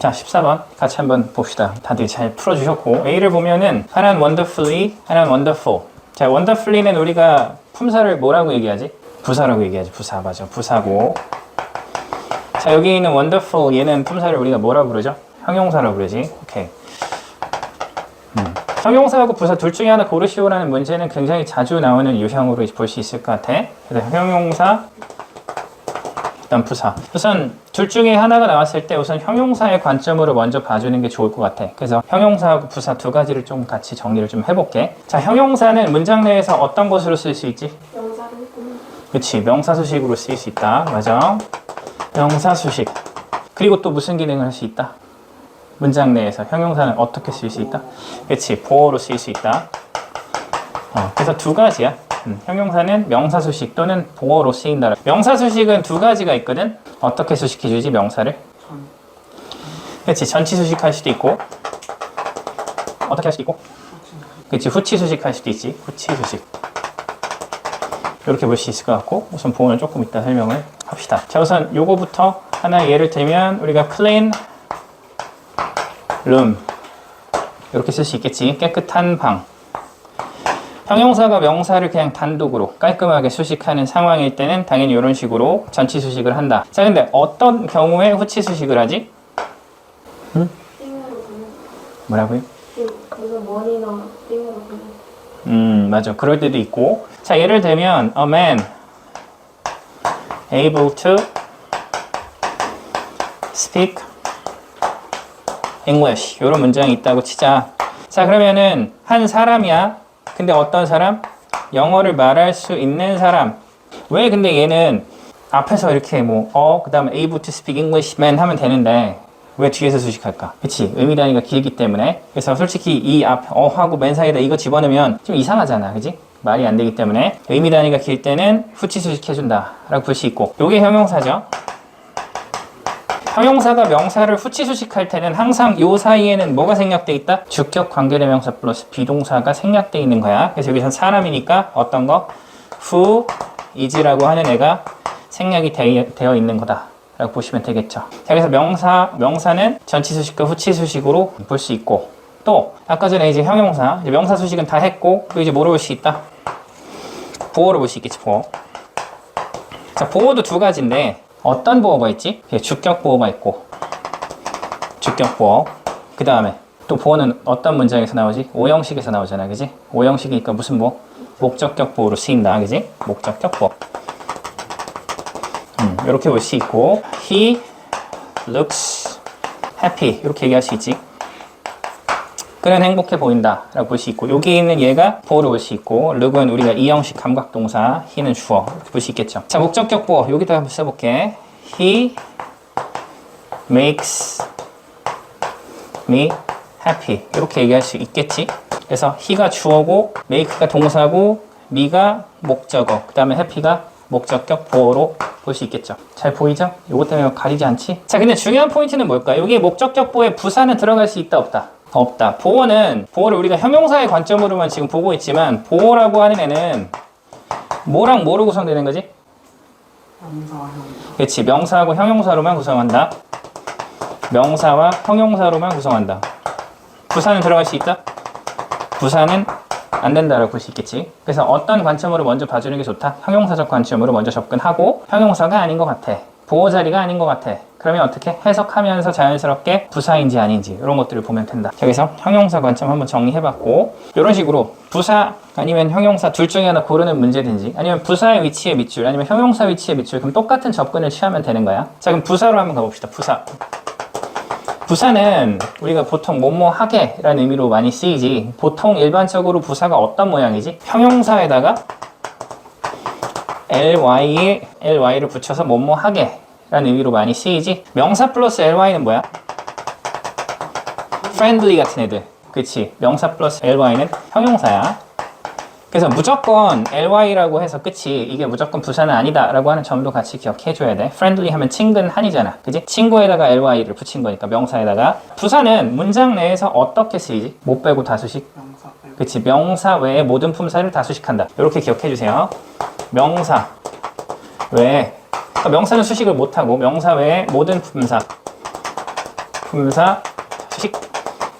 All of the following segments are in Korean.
자, 14번 같이 한번 봅시다. 다들 잘 풀어주셨고, A를 보면은 하나는 wonderfully, 하나는 wonderful. 자, wonderfully는 우리가 품사를 뭐라고 얘기하지? 부사라고 얘기하지. 부사, 맞아. 부사고. 자, 여기 있는 wonderful, 얘는 품사를 우리가 뭐라고 부르죠? 형용사라고 부르지. 오케이. 형용사하고 부사 둘 중에 하나 고르시오라는 문제는 굉장히 자주 나오는 유형으로 볼 수 있을 것 같아. 그래서 형용사, 일단 부사. 우선 둘 중에 하나가 나왔을 때 우선 형용사의 관점으로 먼저 봐주는 게 좋을 것 같아. 그래서 형용사하고 부사 두 가지를 좀 같이 정리를 좀 해볼게. 자, 형용사는 문장 내에서 어떤 것으로 쓸 수 있지? 명사로. 그치, 명사수식으로 쓰일 수 있다. 맞아. 명사수식. 그리고 또 무슨 기능을 할 수 있다? 문장 내에서 형용사는 어떻게 쓸 수 있다? 그치, 보어로 쓸 수 있다. 그래서 두 가지야. 형용사는 명사수식 또는 보어로 쓰인다. 명사수식은 두 가지가 있거든. 어떻게 수식해주지 명사를? 그렇지, 전치수식 할 수도 있고, 어떻게 할 수도 있고, 그렇지, 후치수식 할 수도 있지. 후치수식. 이렇게 볼 수 있을 것 같고, 우선 보어는 조금 이따 설명을 합시다. 자, 우선 요거부터 하나 예를 들면 우리가 clean room 이렇게 쓸 수 있겠지. 깨끗한 방. 형용사가 명사를 그냥 단독으로 깔끔하게 수식하는 상황일 때는 당연히 이런 식으로 전치 수식을 한다. 자, 근데 어떤 경우에 후치 수식을 하지? 응? 띵으로 보내. 뭐라고요? 무슨 원이나 띵으로 보내. 맞아. 그럴 때도 있고. 자, 예를 들면 a man able to speak English 이런 문장이 있다고 치자. 자, 그러면은 한 사람이야. 근데 어떤 사람? 영어를 말할 수 있는 사람. 왜 근데 얘는 앞에서 이렇게 그 다음에 able to speak Englishman 하면 되는데 왜 뒤에서 수식할까? 그치? 의미 단위가 길기 때문에. 그래서 솔직히 이 앞 하고 맨 사이에다 이거 집어넣으면 좀 이상하잖아. 그지? 말이 안 되기 때문에 의미 단위가 길 때는 후치 수식해준다 라고 볼 수 있고, 요게 형용사죠. 형용사가 명사를 후치 수식할 때는 항상 요 사이에는 뭐가 생략돼 있다? 주격 관계대명사 플러스 비동사가 생략돼 있는 거야. 그래서 여기서 사람이니까 어떤 거? who is라고 하는 애가 생략이 되어 있는 거다 라고 보시면 되겠죠. 자, 그래서 명사는 전치 수식과 후치 수식으로 볼 수 있고, 또 아까 전에 이제 형용사, 이제 명사 수식은 다 했고, 또 이제 뭐로 볼 수 있다? 보어로 볼 수 있겠지, 보어. 자, 보어도 두 가지인데 어떤 보어가 있지? 주격 보어가 있고, 주격 보어. 그 다음에 또 보어는 어떤 문장에서 나오지? 오형식에서 나오잖아, 그지? 오형식이니까 무슨 보어? 목적격 보어로 쓰인다, 그지? 목적격 보어. 이렇게 볼 수 있고, he looks happy 이렇게 얘기할 수 있지. 그는 행복해 보인다 라고 볼 수 있고, 여기 있는 얘가 보어로 볼 수 있고, look은 우리가 이형식 감각동사, he는 주어 볼 수 있겠죠. 자, 목적격 보어 여기다 한번 써볼게. he makes me happy 이렇게 얘기할 수 있겠지. 그래서 he가 주어고 make가 동사고 me가 목적어, 그 다음에 happy가 목적격 보어로 볼 수 있겠죠. 잘 보이죠? 이것 때문에 가리지 않지? 자, 근데 중요한 포인트는 뭘까? 여기 목적격 보어에 부사는 들어갈 수 있다 없다? 없다. 보어를 우리가 형용사의 관점으로만 지금 보고 있지만, 보어라고 하는 애는 뭐랑 뭐로 구성되는 거지? 명사와 형용사. 그렇지. 명사하고 형용사로만 구성한다. 명사와 형용사로만 구성한다. 부사는 들어갈 수 있다? 부사는 안 된다라고 볼 수 있겠지. 그래서 어떤 관점으로 먼저 봐주는 게 좋다? 형용사적 관점으로 먼저 접근하고, 형용사가 아닌 것 같아, 보어 자리가 아닌 것 같아, 그러면 어떻게 해석하면서 자연스럽게 부사인지 아닌지 이런 것들을 보면 된다. 자, 그래서 형용사 관점 한번 정리해봤고, 이런 식으로 부사 아니면 형용사 둘 중에 하나 고르는 문제든지, 아니면 부사의 위치에 밑줄, 아니면 형용사 위치에 밑줄, 그럼 똑같은 접근을 취하면 되는 거야. 자, 그럼 부사로 한번 가봅시다. 부사는 우리가 보통 뭐뭐 하게 라는 의미로 많이 쓰이지, 보통 일반적으로 부사가 어떤 모양이지? 형용사에다가 ly를 붙여서 뭐뭐 하게 라는 의미로 많이 쓰이지. 명사 플러스 ly는 뭐야? friendly 같은 애들. 그치? 명사 플러스 ly는 형용사야. 그래서 무조건 ly라고 해서 끝이, 이게 무조건 부사는 아니다 라고 하는 점도 같이 기억해줘야 돼. friendly 하면 친근한이잖아, 그지? 친구에다가 ly를 붙인 거니까 명사에다가. 부사는 문장 내에서 어떻게 쓰이지? 못 빼고 다수식? 명사 빼고. 그치? 명사 외에 모든 품사를 다수식한다. 이렇게 기억해주세요. 명사 외에, 그러니까 명사는 수식을 못하고 명사 외에 모든 품사 품사 수식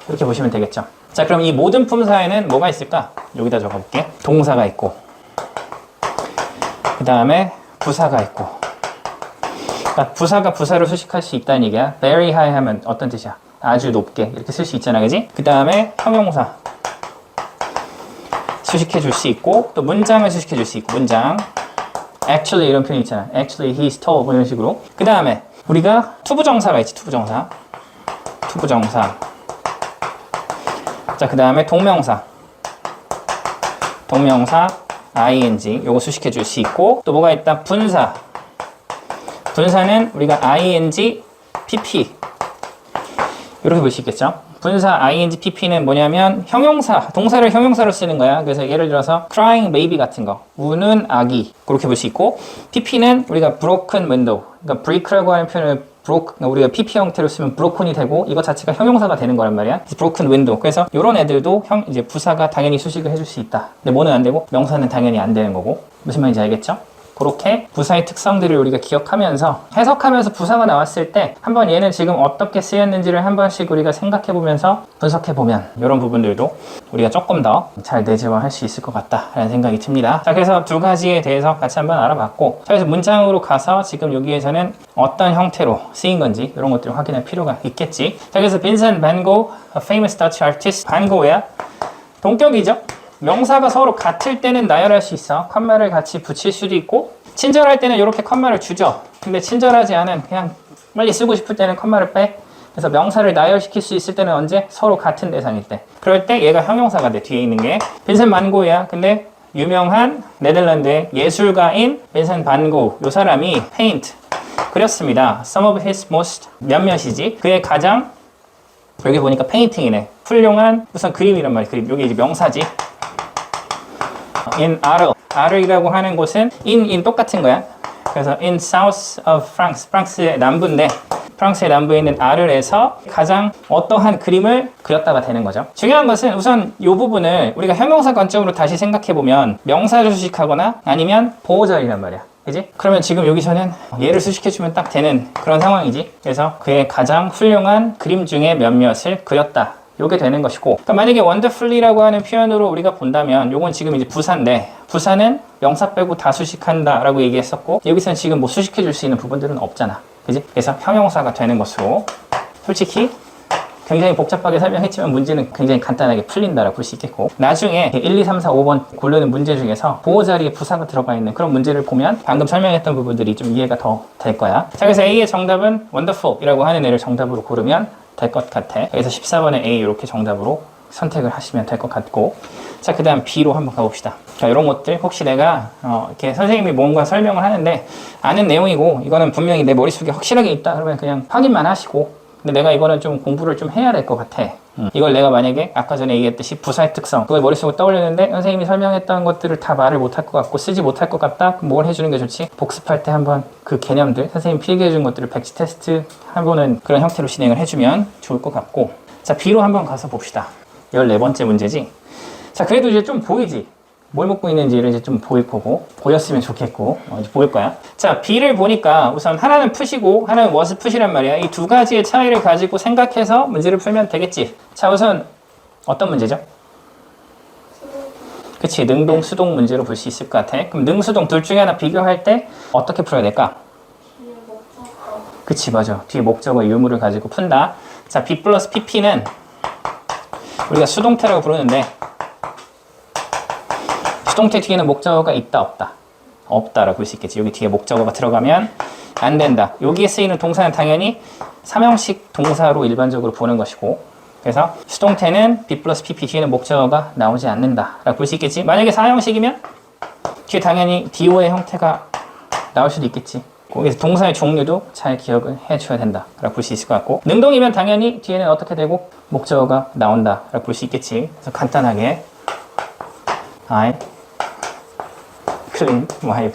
이렇게 보시면 되겠죠. 자, 그럼 이 모든 품사에는 뭐가 있을까? 여기다 적어볼게. 동사가 있고 그 다음에 부사가 있고. 그러니까 부사가 부사를 수식할 수 있다는 얘기야. very high 하면 어떤 뜻이야? 아주 높게 이렇게 쓸 수 있잖아, 그지? 그 다음에 형용사 수식해 줄 수 있고 또 문장을 수식해 줄 수 있고 문장 actually 이런 표현 있잖아. actually he stole 뭐 이런 식으로. 그 다음에 우리가 투부정사가 있지. 투부정사. 자, 그 다음에 동명사 ing 요거 수식해 줄 수 있고 또 뭐가 있다? 분사는 우리가 ing pp 이렇게 볼 수 있겠죠. 분사 ing pp는 뭐냐면 형용사, 동사를 형용사로 쓰는 거야. 그래서 예를 들어서 crying baby 같은 거, 우는 아기 그렇게 볼 수 있고, pp는 우리가 broken window, 그러니까 break라고 하는 표현을 그러니까 우리가 pp 형태로 쓰면 broken이 되고 이거 자체가 형용사가 되는 거란 말이야. broken window. 그래서 이런 애들도 이제 부사가 당연히 수식을 해줄 수 있다. 근데 뭐는 안 되고 명사는 당연히 안 되는 거고. 무슨 말인지 알겠죠? 그렇게 부사의 특성들을 우리가 기억하면서 해석하면서 부사가 나왔을 때 한번 얘는 지금 어떻게 쓰였는지를 한 번씩 우리가 생각해보면서 분석해보면 이런 부분들도 우리가 조금 더 잘 내재화할 수 있을 것 같다라는 생각이 듭니다. 자, 그래서 두 가지에 대해서 같이 한번 알아봤고, 자, 그래서 문장으로 가서 지금 여기에서는 어떤 형태로 쓰인 건지 이런 것들을 확인할 필요가 있겠지. 자, 그래서 빈센트 반 고, a famous Dutch artist. 반 고흐야 동격이죠. 명사가 서로 같을 때는 나열할 수 있어. 컴마를 같이 붙일 수도 있고, 친절할 때는 이렇게 컴마를 주죠. 근데 친절하지 않은, 그냥 빨리 쓰고 싶을 때는 컴마를 빼. 그래서 명사를 나열시킬 수 있을 때는 언제? 서로 같은 대상일 때. 그럴 때 얘가 형용사가 돼. 뒤에 있는 게 빈센트 반 고흐야. 근데 유명한 네덜란드의 예술가인 빈센트 반 고흐, 요 사람이 페인트 그렸습니다. Some of his most 몇몇이지. 그의 가장, 여기 보니까 페인팅이네. 훌륭한 우선 그림이란 말이야. 그림. 여기 이제 명사지. in 아르이라고 하는 곳은 in 똑같은 거야. 그래서 in south of France, 프랑스의 남부인데 프랑스의 남부에 있는 아르에서 가장 어떠한 그림을 그렸다가 되는 거죠. 중요한 것은 우선 이 부분을 우리가 형용사 관점으로 다시 생각해보면 명사를 수식하거나 아니면 보호자이란 말이야. 그지? 그러면 지금 여기서는 얘를 수식해주면 딱 되는 그런 상황이지. 그래서 그의 가장 훌륭한 그림 중에 몇몇을 그렸다. 요게 되는 것이고, 그러니까 만약에 wonderfully라고 하는 표현으로 우리가 본다면 요건 지금 이제 부사인데, 부사는 명사 빼고 다 수식한다 라고 얘기했었고, 여기서는 지금 뭐 수식해 줄 수 있는 부분들은 없잖아. 그지? 그래서 형용사가 되는 것으로 솔직히 굉장히 복잡하게 설명했지만 문제는 굉장히 간단하게 풀린다라고 볼 수 있겠고, 나중에 1, 2, 3, 4, 5번 고르는 문제 중에서 보호 자리에 부사가 들어가 있는 그런 문제를 보면 방금 설명했던 부분들이 좀 이해가 더 될 거야. 자, 그래서 A의 정답은 wonderful이라고 하는 애를 정답으로 고르면 될 것 같아. 그래서 14번에 A 이렇게 정답으로 선택을 하시면 될 것 같고, 자, 그 다음 B로 한번 가봅시다. 자, 이런 것들 혹시 내가 이렇게 선생님이 뭔가 설명을 하는데 아는 내용이고 이거는 분명히 내 머릿속에 확실하게 있다 그러면 그냥 확인만 하시고, 근데 내가 이거는 좀 공부를 좀 해야 될 것 같아. 이걸 내가 만약에 아까 전에 얘기했듯이 부사의 특성 그걸 머릿속으로 떠올렸는데 선생님이 설명했던 것들을 다 말을 못할 것 같고 쓰지 못할 것 같다? 그럼 뭘 해주는 게 좋지? 복습할 때 한번 그 개념들 선생님 필기해 준 것들을 백지 테스트 해보는 그런 형태로 진행을 해주면 좋을 것 같고, 자, B로 한번 가서 봅시다. 14번째 문제지. 자, 그래도 이제 좀 보이지? 뭘 먹고 있는지를 이제 좀 보일 거고, 보였으면 좋겠고, 이제 보일 거야. 자, B를 보니까 우선 하나는 푸시고 하나는 was 푸시란 말이야. 이 두 가지의 차이를 가지고 생각해서 문제를 풀면 되겠지. 자, 우선 어떤 문제죠? 그치, 능동, 수동 문제로 볼 수 있을 것 같아. 그럼 능, 수동 둘 중에 하나 비교할 때 어떻게 풀어야 될까? 그치, 맞아. 뒤에 목적어 유무를 가지고 푼다. 자, B 플러스 PP는 우리가 수동태라고 부르는데 수동태 뒤에는 목적어가 있다, 없다? 없다라고 볼 수 있겠지. 여기 뒤에 목적어가 들어가면 안 된다. 여기에 쓰이는 동사는 당연히 삼형식 동사로 일반적으로 보는 것이고, 그래서 수동태는 B 플러스 PP 뒤에는 목적어가 나오지 않는다라고 볼 수 있겠지. 만약에 사형식이면 뒤에 당연히 DO의 형태가 나올 수도 있겠지. 거기서 동사의 종류도 잘 기억을 해줘야 된다라고 볼 수 있을 것 같고, 능동이면 당연히 뒤에는 어떻게 되고 목적어가 나온다라고 볼 수 있겠지. 그래서 간단하게 I clean my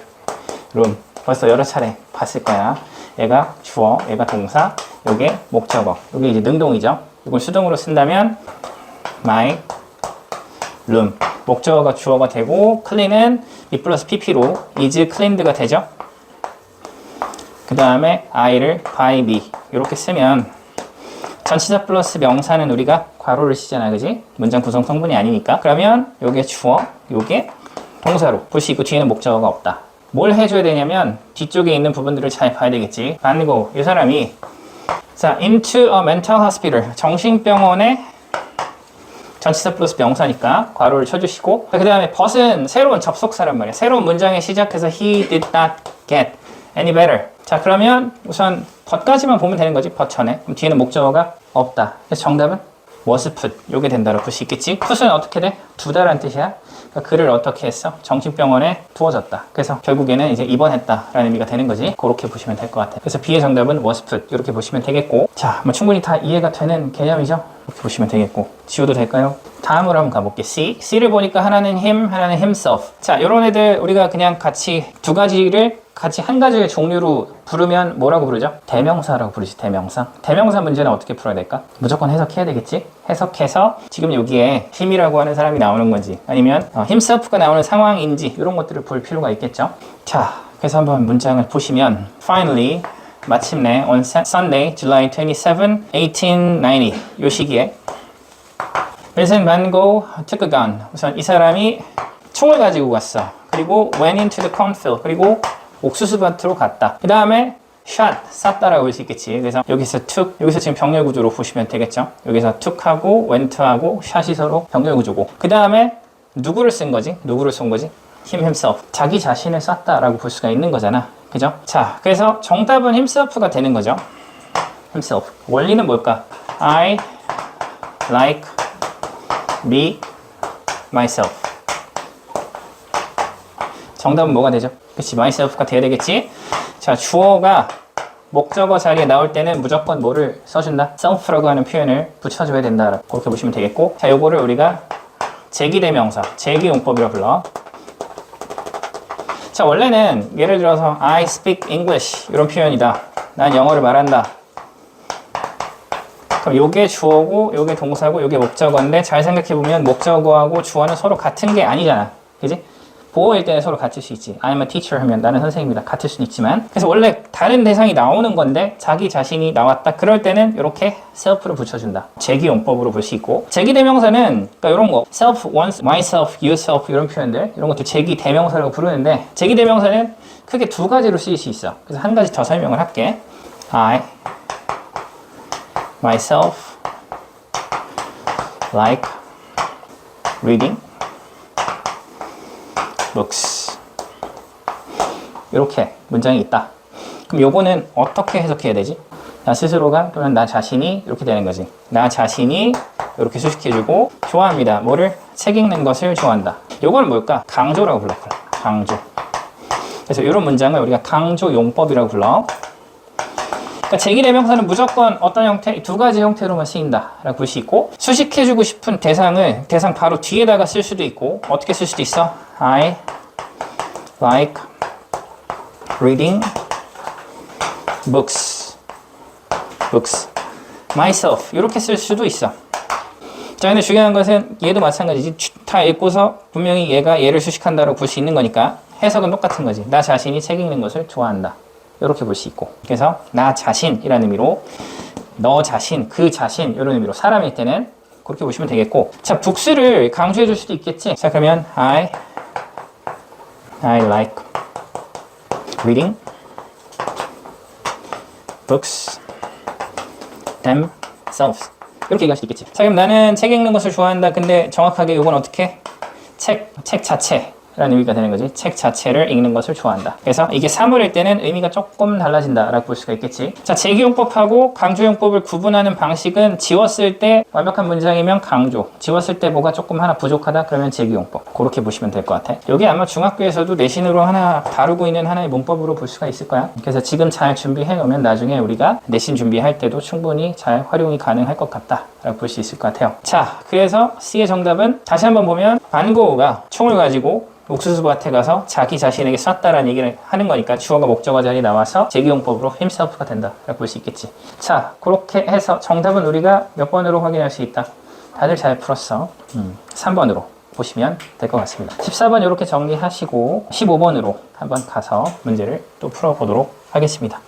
room. 벌써 여러 차례 봤을 거야. 얘가 주어, 얘가 동사, 요게 목적어. 요게 이제 능동이죠. 이걸 수동으로 쓴다면 my room. 목적어가 주어가 되고 clean은 B 플러스 PP로 is cleaned가 되죠. 그 다음에 I를 by me 이렇게 쓰면 전치사 플러스 명사는 우리가 괄호를 쓰잖아, 그지? 문장 구성 성분이 아니니까. 그러면 요게 주어, 요게 동사로 볼 수 있고 뒤에는 목적어가 없다. 뭘 해줘야 되냐면 뒤쪽에 있는 부분들을 잘 봐야 되겠지. 반고 이 사람이 자, into a mental hospital, 정신병원에 전치사 플러스 명사니까 괄호를 쳐주시고, 그 다음에 but은 새로운 접속사란 말이야. 새로운 문장에 시작해서 he did not get any better. 자, 그러면 우선 but까지만 보면 되는 거지, but 전에. 그럼 뒤에는 목적어가 없다. 그래서 정답은 was put, 요게 된다고 볼 수 있겠지. put은 어떻게 돼? 두다란 뜻이야. 그러니까 그를 어떻게 했어? 정신병원에 두어졌다. 그래서 결국에는 이제 입원했다라는 의미가 되는 거지. 그렇게 보시면 될 것 같아요. 그래서 B의 정답은 was put, 이렇게 보시면 되겠고, 자, 뭐 충분히 다 이해가 되는 개념이죠. 이렇게 보시면 되겠고, 지워도 될까요? 다음으로 한번 가볼게요. C. C를 보니까 하나는 him, 하나는 himself. 자, 요런 애들 우리가 그냥 같이 두 가지를 같이 한 가지의 종류로 부르면 뭐라고 부르죠? 대명사라고 부르지, 대명사. 대명사 문제는 어떻게 풀어야 될까? 무조건 해석해야 되겠지? 해석해서 지금 여기에 him이라고 하는 사람이 나오는 건지 아니면 himself가 나오는 상황인지 이런 것들을 볼 필요가 있겠죠? 자, 그래서 한번 문장을 보시면 Finally, 마침내 on Sunday, July 27, 1890 요 시기에 Vincent Van Gogh took a gun. 우선 이 사람이 총을 가지고 갔어. 그리고 went into the cornfield. 그리고 옥수수밭으로 갔다. 그 다음에 shot, 쐈다라고 볼 수 있겠지. 그래서 여기서 took, 여기서 지금 병렬 구조로 보시면 되겠죠. 여기서 took하고 went하고 shot이 서로 병렬 구조고. 그 다음에 누구를 쓴 거지? 누구를 쏜 거지? him himself. 자기 자신을 쐈다라고 볼 수가 있는 거잖아. 그죠? 자, 그래서 정답은 himself가 되는 거죠. himself. 원리는 뭘까? I like me, myself. 정답은 뭐가 되죠? 그치, myself가 돼야 되겠지? 자, 주어가 목적어 자리에 나올 때는 무조건 뭐를 써준다? self라고 하는 표현을 붙여줘야 된다. 그렇게 보시면 되겠고, 자, 요거를 우리가 제기대명사, 제기용법이라고 불러. 자, 원래는 예를 들어서 I speak English 이런 표현이다. 난 영어를 말한다. 그럼 요게 주어고 요게 동사고 요게 목적어인데, 잘 생각해보면 목적어하고 주어는 서로 같은 게 아니잖아. 그지? 보어일 때는 서로 같을 수 있지. I'm a teacher 하면 나는 선생님이다. 같을 수는 있지만. 그래서 원래 다른 대상이 나오는 건데 자기 자신이 나왔다. 그럴 때는 이렇게 self를 붙여준다. 제기용법으로 볼 수 있고. 제기대명사는 그러니까 이런 거 self, once, myself, yourself 이런 표현들, 이런 것도 제기대명사라고 부르는데, 제기대명사는 크게 두 가지로 쓰일 수 있어. 그래서 한 가지 더 설명을 할게. I, myself, like reading books. 이렇게 문장이 있다. 그럼 요거는 어떻게 해석해야 되지? 나 스스로가 또는 나 자신이 이렇게 되는 거지. 나 자신이 이렇게 수식해주고 좋아합니다. 뭐를? 책 읽는 것을 좋아한다. 요거는 뭘까? 강조라고 불러. 강조. 그래서 이런 문장을 우리가 강조용법이라고 불러. 그러니까 제기대명사는 무조건 어떤 형태? 두 가지 형태로만 쓰인다라고 볼 수 있고, 수식해주고 싶은 대상 바로 뒤에다가 쓸 수도 있고, 어떻게 쓸 수도 있어? I like reading books. myself 이렇게 쓸 수도 있어. 자, 근데 중요한 것은 얘도 마찬가지지. 다 읽고서 분명히 얘가 얘를 수식한다고 볼 수 있는 거니까 해석은 똑같은 거지. 나 자신이 책 읽는 것을 좋아한다. 이렇게 볼 수 있고, 그래서 나 자신이라는 의미로, 너 자신, 그 자신 이런 의미로, 사람일 때는 그렇게 보시면 되겠고. 자, 북스를 강조해 줄 수도 있겠지. 자, 그러면 I like reading books themselves. 이렇게 얘기할 수도 있겠지. 자, 그럼 나는 책 읽는 것을 좋아한다. 근데 정확하게 이건 어떻게? 책 자체 라는 의미가 되는 거지. 책 자체를 읽는 것을 좋아한다. 그래서 이게 사물일 때는 의미가 조금 달라진다라고 볼 수가 있겠지. 자, 제기용법하고 강조용법을 구분하는 방식은 지웠을 때 완벽한 문장이면 강조, 지웠을 때 뭐가 조금 하나 부족하다 그러면 제기용법. 그렇게 보시면 될 것 같아. 여기 아마 중학교에서도 내신으로 하나 다루고 있는 하나의 문법으로 볼 수가 있을 거야. 그래서 지금 잘 준비해 놓으면 나중에 우리가 내신 준비할 때도 충분히 잘 활용이 가능할 것 같다라고 볼 수 있을 것 같아요. 자, 그래서 C의 정답은 다시 한번 보면 반 고흐가 총을 가지고 옥수수밭에 가서 자기 자신에게 쐈다라는 얘기를 하는 거니까 주어가 목적어 자리에 나와서 제기용법으로 himself가 된다라고 볼 수 있겠지. 자, 그렇게 해서 정답은 우리가 몇 번으로 확인할 수 있다? 다들 잘 풀었어. 3번으로 보시면 될 것 같습니다. 14번 이렇게 정리하시고 15번으로 한번 가서 문제를 또 풀어보도록 하겠습니다.